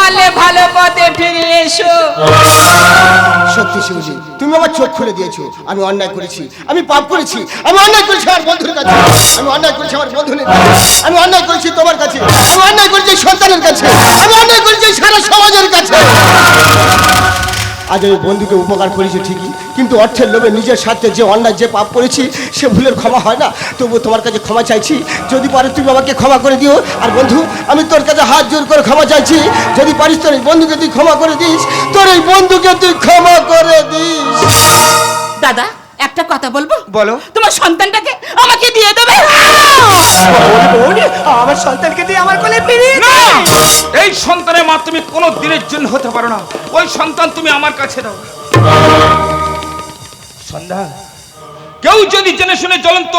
পারলে ভালো পথে ফিরে এসো। সত্যি শিবজি, তুমি আমার চোখ খুলে দিয়েছো। আমি অন্যায় করেছি, আমি পাপ করেছি, আমি অন্যায় করেছি আমার বন্ধুর কাছে, আমি অন্যায় করেছি আমার বন্ধুর কাছে, আমি অন্যায় করেছি তোমার কাছে, আমি অন্যায় করেছি সন্তানের কাছে, আমি অন্যায় করেছি সারা সমাজের কাছে। আজ আমি বন্ধুকে উপকার করেছি ঠিকই, কিন্তু অর্থের লোভে নিজের স্বার্থে যে অন্যায় যে পাপ করেছি সে ভুলের ক্ষমা হয় না। তবু তোমার কাছে ক্ষমা চাইছি, যদি পারো তুমি আমাকে ক্ষমা করে দিও। আর বন্ধু, আমি তোর কাছে হাত জোর করে ক্ষমা চাইছি, যদি পারিস তোর এই বন্ধুকে তুই ক্ষমা করে দিস, তোর এই বন্ধুকে তুই ক্ষমা করে দিস। দাদা, একটা কথা বলবো? বলো। তোমার সন্তানটাকে আমাকে দিয়ে দেবে। আমার সন্তানকে দিয়ে আমার কোলে ফিরিয়ে না, এই সন্তানের মা তুমি কোনো দিনের জন্য হতে পারো না। ওই সন্তান তুমি আমার কাছে দাও। সন্ধ্যা, কেউ যদি জেনে শুনে জ্বলন্ত